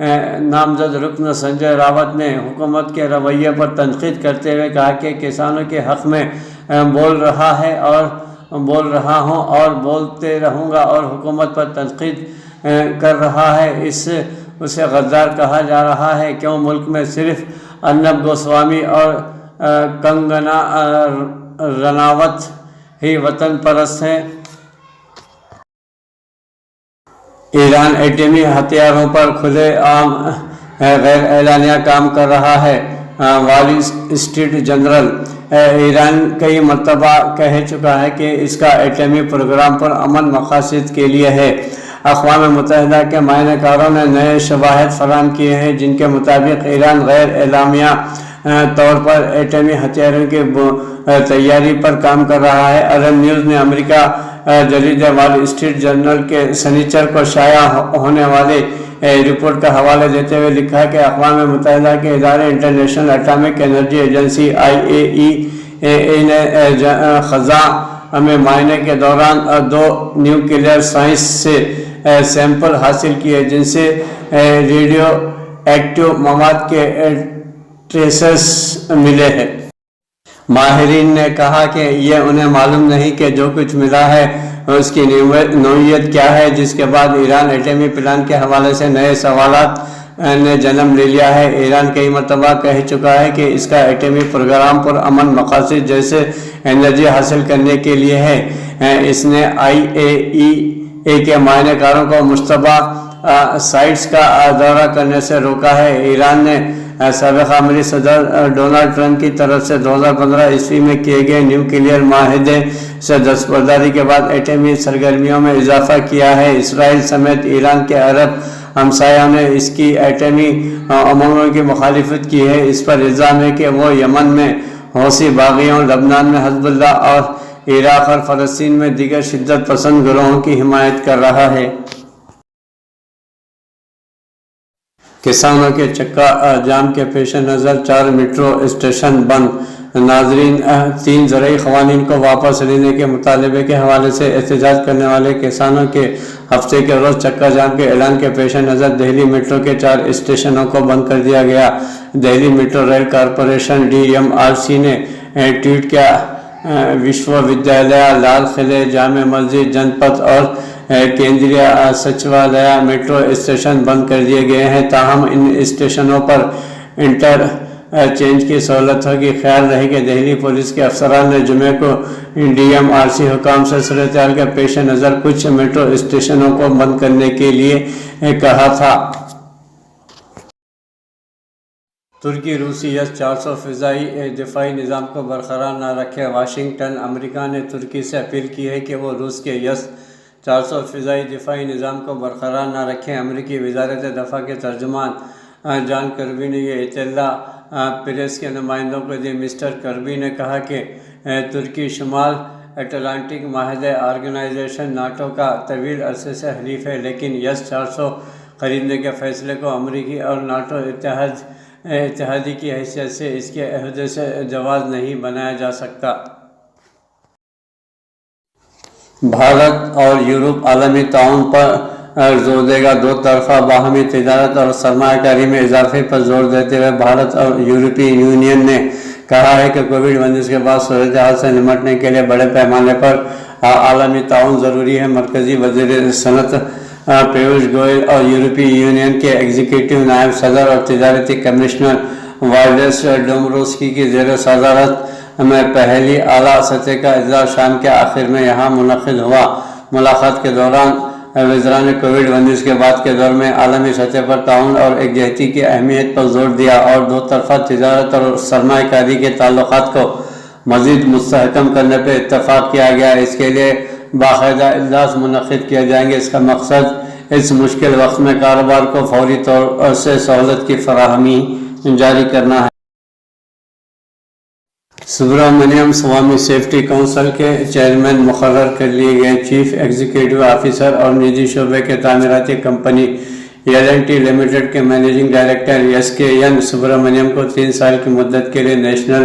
نامزد رکن سنجے راوت نے حکومت کے رویے پر تنقید کرتے ہوئے کہا کہ کسانوں کے حق میں بول رہا ہوں اور بولتے رہوں گا، اور حکومت پر تنقید کر رہا ہے اسے غدار کہا جا رہا ہے۔ کیوں ملک میں صرف ارنب گوسوامی اور کنگنا رناوت ہی وطن پرست ہیں؟ ایران ایٹمی ہتھیاروں پر کھلے عام غیر اعلانیہ کام کر رہا ہے۔ وال اسٹریٹ جرنل ایران کئی مرتبہ کہہ چکا ہے کہ اس کا ایٹمی پروگرام پر امن مقاصد کے لیے ہے۔ اقوام متحدہ کے معنی کاروں نے نئے شواہد فراہم کیے ہیں جن کے مطابق ایران غیر اعلامیہ طور پر ایٹمی ہتھیاروں کی تیاری پر کام کر رہا ہے۔ عرب نیوز نے امریکہ جریدہ وال اسٹریٹ جرنل کے سنیچر کو شائع ہونے والے رپورٹ کا حوالہ دیتے ہوئے لکھا کہ اقوام متحدہ کے ادارے international atomic energy agency IAEA نے خزاں میں معائنے کے دوران 2 نیوکلیئر سائنس سے سیمپل حاصل کیے جن سے ریڈیو ایکٹیو مواد کے ٹریسز ملے ہیں۔ ماہرین نے کہا کہ یہ انہیں معلوم نہیں کہ جو کچھ ملا ہے اس کی نوعیت کیا ہے، جس کے بعد ایران ایٹمی پلان کے حوالے سے نئے سوالات نے جنم لے لیا ہے۔ ایران کئی مرتبہ کہہ چکا ہے کہ اس کا ایٹمی پروگرام پر امن مقاصد جیسے انرجی حاصل کرنے کے لیے ہے۔ اس نے IAEA کے معنی کاروں کو مشتبہ سائٹس کا دورہ کرنے سے روکا ہے۔ ایران نے سابق امریکی صدر ڈونلڈ ٹرمپ کی طرف سے 2015 عیسوی میں کیے گئے نیوکلیئر معاہدے سے دستبرداری کے بعد ایٹمی سرگرمیوں میں اضافہ کیا ہے۔ اسرائیل سمیت ایران کے عرب ہمسایوں نے اس کی ایٹمی امنگوں کی مخالفت کی ہے۔ اس پر الزام ہے کہ وہ یمن میں حوثی باغیوں، لبنان میں حزب اللہ اور عراق اور فلسطین میں دیگر شدت پسند گروہوں کی حمایت کر رہا ہے۔ کسانوں کے چکا جام کے پیش نظر 4 میٹرو اسٹیشن بند۔ ناظرین، 3 زرعی قوانین کو واپس لینے کے مطالبے کے حوالے سے احتجاج کرنے والے کسانوں کے ہفتے کے روز چکا جام کے اعلان کے پیش نظر دہلی میٹرو کے 4 اسٹیشنوں کو بند کر دیا گیا۔ Delhi metro rail corporation DMRC نے ٹویٹ کیا، وشو ودیالیہ، لال قلعے، جامع مسجد، جنت پتھ اور کیندریہ سچوالیہ میٹرو اسٹیشن بند کر دیے گئے ہیں، تاہم ان اسٹیشنوں پر انٹر چینج کی سہولت ہوگی۔ خیال رہے کہ دہلی پولیس کے افسران نے جمعے کو DMRC حکام سے صورتحال کے پیش نظر کچھ میٹرو اسٹیشنوں کو بند کرنے کے لیے کہا تھا۔ ترکی روسی S-400 فضائی دفاعی نظام کو برقرار نہ رکھے۔ واشنگٹن۔ امریکہ نے ترکی سے اپیل کی ہے کہ وہ روس کے S-400 فضائی دفاعی نظام کو برقرار نہ رکھیں۔ امریکی وزارت دفاع کے ترجمان جان کربی نے یہ اطلاع پریس کے نمائندوں کو دی۔ مسٹر کربی نے کہا کہ ترکی شمال اٹلانٹک معاہدہ آرگنائزیشن ناٹو کا طویل عرصے سے حلیف ہے، لیکن S-400 خریدنے کے فیصلے کو امریکی اور ناٹو اتحادی کی حیثیت سے اس کے عہدے سے جواز نہیں بنایا جا سکتا۔ بھارت اور یورپ عالمی تعاون پر زور دے گا۔ 2 طرفہ باہمی تجارت اور سرمایہ کاری میں اضافے پر زور دیتے ہوئے بھارت اور یورپی یونین نے کہا ہے کہ کووڈ-19 کے بعد صورتحال سے نمٹنے کے لیے بڑے پیمانے پر عالمی تعاون ضروری ہے۔ مرکزی وزیر صنعت پیوش گوئل اور یورپی یونین کے ایگزیکٹو نائب صدر اور تجارتی کمشنر وائلڈس ڈومبروسکی کی زیر صدارت میں پہلی اعلیٰ سطح کا اجلاس شام کے آخر میں یہاں منعقد ہوا۔ ملاقات کے دوران وزراء نے کووڈ-19 کے بعد کے دور میں عالمی سطح پر تعاون اور یکجہتی کی اہمیت پر زور دیا اور 2 طرفہ تجارت اور سرمایہ کاری کے تعلقات کو مزید مستحکم کرنے پر اتفاق کیا گیا۔ اس کے لیے باقاعدہ اجلاس منعقد کیے جائیں گے۔ اس کا مقصد اس مشکل وقت میں کاروبار کو فوری طور سے سہولت کی فراہمی جاری کرنا ہے۔ سبرامنیم سوامی سیفٹی کونسل کے چیئرمین مقرر کر لیے گئے۔ چیف ایگزیکٹو آفیسر اور نجی شعبے کے تعمیراتی کمپنی L&T لمیٹڈ کے منیجنگ ڈائریکٹر SKN سبرامنیم کو 3 سال کی مدت کے لیے نیشنل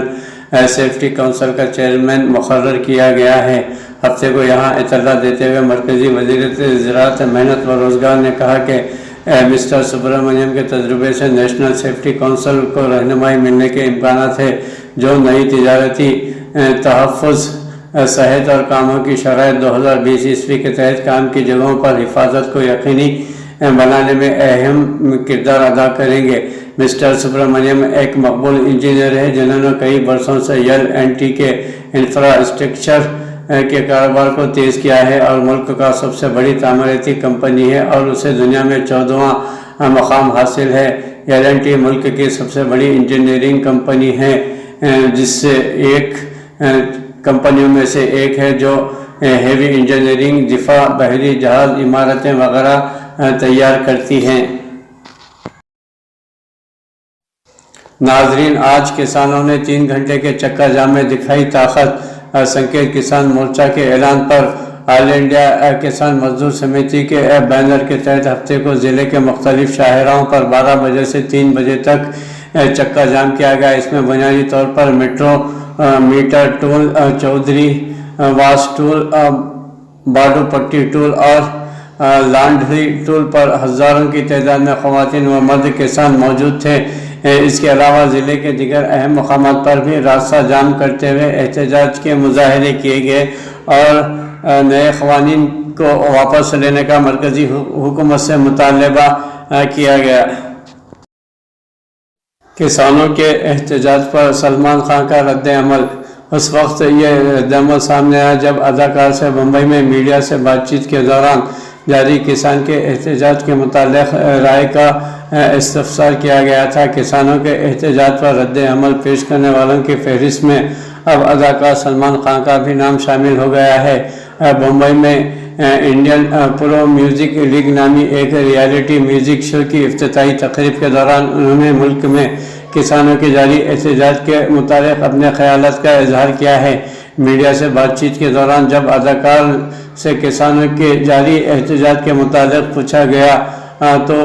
سیفٹی کونسل کا چیئرمین مقرر کیا گیا ہے۔ ہفتے کو یہاں اطلاع دیتے ہوئے مرکزی وزیر زراعت محنت و روزگار نے کہا کہ مسٹر سبرامنیم کے تجربے سے نیشنل سیفٹی کونسل کو رہنمائی ملنے کے امکانات ہیں، جو نئی تجارتی تحفظ، صحت اور کاموں کی شرائط 2020 عیسوی کے تحت کام کی جگہوں پر حفاظت کو یقینی بنانے میں اہم کردار ادا کریں گے۔ مسٹر سبرامنیم ایک مقبول انجینئر ہے جنہوں نے کئی برسوں سے ایل&ٹی کے انفراسٹرکچر کے کاروبار کو تیز کیا ہے اور ملک کا سب سے بڑی تعمیراتی کمپنی ہے اور اسے دنیا میں 14واں مقام حاصل ہے۔ ایل&ٹی ملک کی سب سے بڑی انجینئرنگ کمپنی ہے، جس سے ایک کمپنیوں میں سے ایک ہے جو ہیوی انجینئرنگ، دفاع، بحری جہاز، عمارتیں وغیرہ تیار کرتی ہیں۔ ناظرین، آج کسانوں نے 3 گھنٹے کے چکا جام میں دکھائی طاقت۔ سنکیت کسان مورچہ کے اعلان پر آل انڈیا کسان مزدور سمیتی کے بینر کے تحت ہفتے کو ضلع کے مختلف شاہراہوں پر 12 بجے سے 3 بجے تک چکا جام کیا گیا۔ اس میں بنیادی طور پر میٹرو میٹر ٹول، چودھری واس ٹول، باڈو پٹی ٹول اور لانڈری ٹول پر ہزاروں کی تعداد میں خواتین و مرد کسان موجود تھے۔ اس کے علاوہ ضلع کے دیگر اہم مقامات پر بھی راستہ جام کرتے ہوئے احتجاج کے مظاہرے کیے گئے اور نئے قوانین کو واپس لینے کا مرکزی حکومت سے مطالبہ کیا گیا۔ کسانوں کے احتجاج پر سلمان خان کا رد عمل۔ اس وقت یہ رد عمل سامنے آیا جب اداکار سے بمبئی میں میڈیا سے بات چیت کے دوران جاری کسان کے احتجاج کے متعلق رائے کا استفسار کیا گیا تھا۔ کسانوں کے احتجاج پر رد عمل پیش کرنے والوں کی فہرست میں اب اداکار سلمان خان کا بھی نام شامل ہو گیا ہے۔ بمبئی میں انڈین پرو میوزک لیگ نامی ایک ریالٹی میوزک شو کی افتتاحی تقریب کے دوران انہوں نے ملک میں کسانوں کے جاری احتجاج کے متعلق اپنے خیالات کا اظہار کیا ہے۔ میڈیا سے بات چیت کے دوران جب اداکار سے کسانوں کے جاری احتجاج کے متعلق پوچھا گیا تو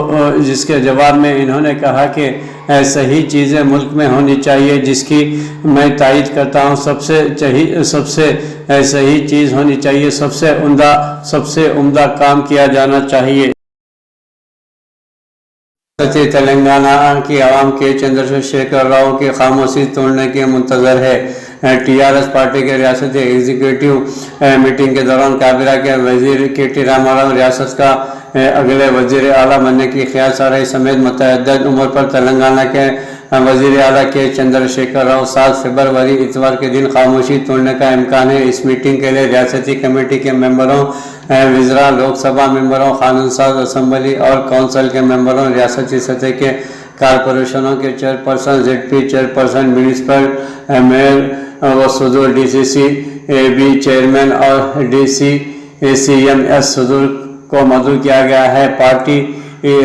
جس کے جواب میں انہوں نے کہا کہ صحیح چیزیں ملک میں ہونی چاہیے، جس کی میں تائید کرتا ہوں۔ سب سے صحیح چیز ہونی چاہیے، سب سے عمدہ کام کیا جانا چاہیے۔ تلنگانہ کی عوام کے چندر شیکھر راؤ کی خاموشی توڑنے کے منتظر ہے۔ ٹی آر ایس پارٹی کے ریاستی ایگزیکٹو میٹنگ کے دوران کابینہ کے وزیر کے ٹی راما راؤ ریاست کا اگلے وزیر اعلیٰ بننے کی خیال سرائی سمیت متعدد امور پر تلنگانہ کے وزیر اعلیٰ کے چندر شیکھر راؤ 7 فروری اتوار کے دن خاموشی توڑنے کا امکان ہے۔ اس میٹنگ کے لیے ریاستی کمیٹی کے ممبروں، وزراء، لوک سبھا ممبروں، قانون ساز اسمبلی اور کونسل کے ممبروں، ریاستی سطح کے کارپوریشنوں کے chairperson, Z P chairperson, municipal mayor و صدور، D C C B chairman اور ڈی سی ایم ایس صدور کو مدعو کیا گیا ہے۔ پارٹی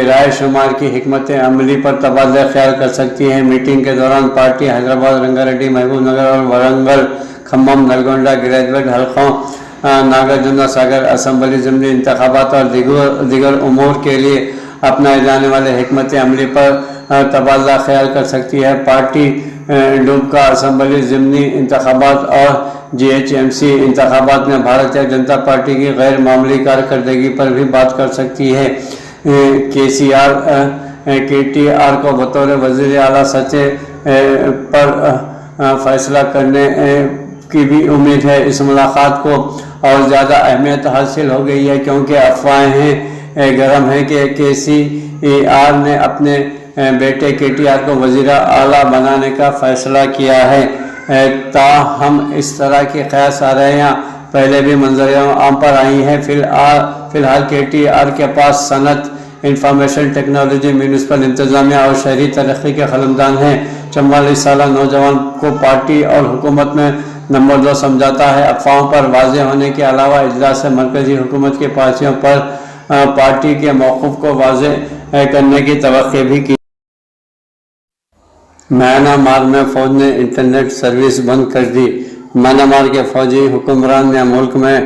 رائے شمار کی حکمت عملی پر تبادلہ خیال کر سکتی ہے۔ میٹنگ کے دوران پارٹی حیدرآباد، رنگا ریڈی، محبوب نگر اور ورنگل، کھمم، نلگونڈا گریجویٹ حلقوں، ناگرجنا ساگر اسمبلی ضمنی انتخابات اور دیگر امور کے لیے اپنائے جانے والے حکمت عملی پر تبادلہ خیال کر سکتی ہے۔ پارٹی ڈوبکا اسمبلی ضمنی انتخابات اور جی ایچ ایم سی انتخابات میں بھارتیہ جنتا پارٹی کی غیر معمولی کارکردگی پر بھی بات کر سکتی ہے۔ کے ٹی آر کو بطور وزیر اعلیٰ سطح پر فیصلہ کرنے کی بھی امید ہے۔ اس ملاقات کو اور زیادہ اہمیت حاصل ہو گئی ہے کیونکہ افواہیں گرم ہیں کہ کے سی آر نے اپنے بیٹے کے ٹی آر کو وزیر اعلیٰ بنانے کا فیصلہ کیا ہے۔ تاہم اس طرح کی قیاس آراریاں پہلے بھی منظر عام پر آئی ہیں۔ فی الحال کے ٹی آر کے پاس صنعت، انفارمیشن ٹیکنالوجی، میونسپل انتظامیہ اور شہری ترقی کے قلمدان ہیں۔ 44 سالہ نوجوان کو پارٹی اور حکومت میں نمبر 2 سمجھاتا ہے۔ افواہوں پر واضح ہونے کے علاوہ اجلاس سے مرکزی حکومت کی پالیسیوں پر پارٹی کے موقف کو واضح کرنے کی توقع بھی کی۔ میانمار میں فوج نے انٹرنیٹ سروس بند کر دی۔ میانمار کے فوجی حکمران نے ملک میں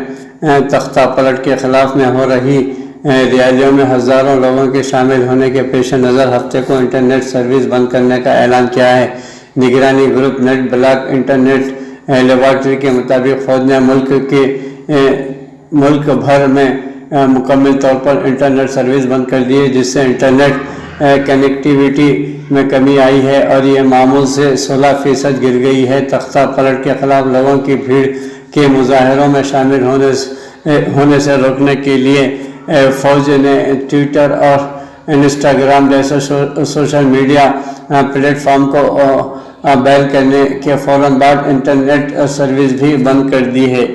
تختہ پلٹ کے خلاف میں ہو رہی ریالیوں میں ہزاروں لوگوں کے شامل ہونے کے پیش نظر ہفتے کو انٹرنیٹ سروس بند کرنے کا اعلان کیا ہے۔ نگرانی group net block internet laboratory کے مطابق فوج نے ملک بھر میں مکمل طور پر انٹرنیٹ سروس بند کر دی ہے، جس سے انٹرنیٹ کنیکٹیویٹی میں کمی آئی ہے اور یہ معمول سے 16% گر گئی ہے۔ تختہ پلٹ کے خلاف لوگوں کی بھیڑ کے مظاہروں میں شامل ہونے سے روکنے کے لیے فوج نے ٹویٹر اور انسٹاگرام جیسے سوشل میڈیا پلیٹ فارم کو بیل کرنے کے فوراً بعد انٹرنیٹ سروس بھی بند کر دی ہے۔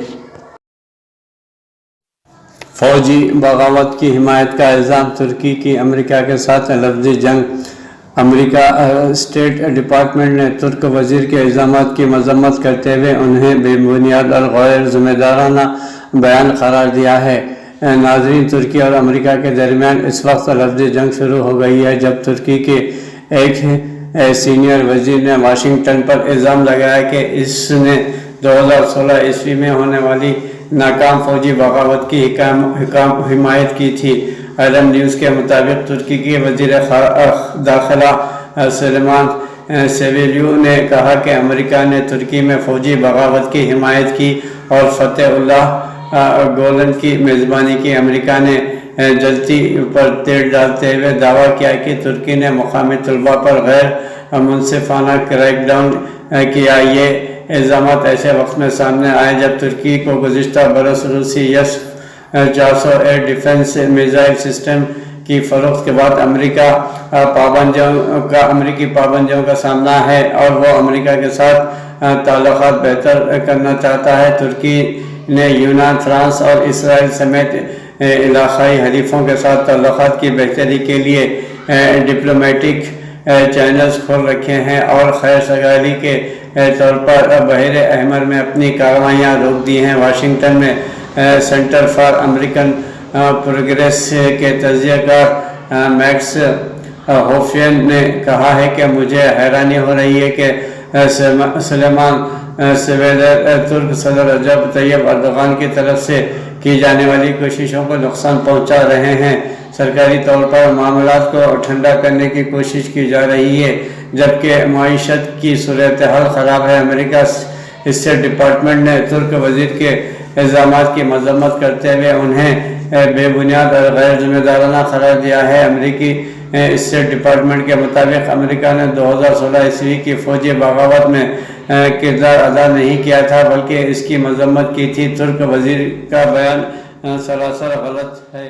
فوجی بغاوت کی حمایت کا الزام، ترکی کی امریکہ کے ساتھ لفظی جنگ۔ امریکہ اسٹیٹ ڈپارٹمنٹ نے ترک وزیر کے الزامات کی مذمت کرتے ہوئے انہیں بے بنیاد اور غیر ذمہ دارانہ بیان قرار دیا ہے۔ ناظرین، ترکی اور امریکہ کے درمیان اس وقت لفظی جنگ شروع ہو گئی ہے جب ترکی کے ایک سینئر وزیر نے واشنگٹن پر الزام لگایا کہ اس نے 2016 میں ہونے والی ناکام فوجی بغاوت کی حمایت کی تھی۔ عالم نیوز کے مطابق ترکی کے وزیر داخلہ سلیمان سویلیو نے کہا کہ امریکہ نے ترکی میں فوجی بغاوت کی حمایت کی اور فتح اللہ گولن کی میزبانی کی۔ امریکہ نے جلتی پر تیل ڈالتے ہوئے دعویٰ کیا کہ ترکی نے مقامی طلباء پر غیر منصفانہ کریک ڈاؤن کیا۔ یہ الزامات ایسے وقت میں سامنے آئے جب ترکی کو گزشتہ برس روسی S-400 air defence missile system کی فروخت کے بعد امریکی پابندیوں کا سامنا ہے اور وہ امریکہ کے ساتھ تعلقات بہتر کرنا چاہتا ہے۔ ترکی نے یونان، فرانس اور اسرائیل سمیت علاقائی حلیفوں کے ساتھ تعلقات کی بہتری کے لیے ڈپلومیٹک چینلز کھول رکھے ہیں اور خیر سگالی کے طور پر بحر احمر میں اپنی کارروائیاں روک دی ہیں۔ واشنگٹن میں سینٹر فار امریکن پروگریس کے تجزیہ کار میکس ہوفین نے کہا ہے کہ مجھے حیرانی ہو رہی ہے کہ سلیمان سویلیو ترک صدر رجب طیب اردوغان کی طرف سے کی جانے والی کوششوں کو نقصان پہنچا رہے ہیں۔ سرکاری طور پر معاملات کو ٹھنڈا کرنے کی کوشش کی جا رہی ہے جبکہ معیشت کی صورتحال خراب ہے۔ امریکہ اسٹیٹ ڈپارٹمنٹ نے ترک وزیر کے الزامات کی مذمت کرتے ہوئے انہیں بے بنیاد اور غیر ذمہ دارانہ قرار دیا ہے۔ امریکی اسٹیٹ ڈپارٹمنٹ کے مطابق امریکہ نے 2016 کی فوجی بغاوت میں کردار ادا نہیں کیا تھا بلکہ اس کی مذمت کی تھی۔ ترک وزیر کا بیان سراسر غلط ہے۔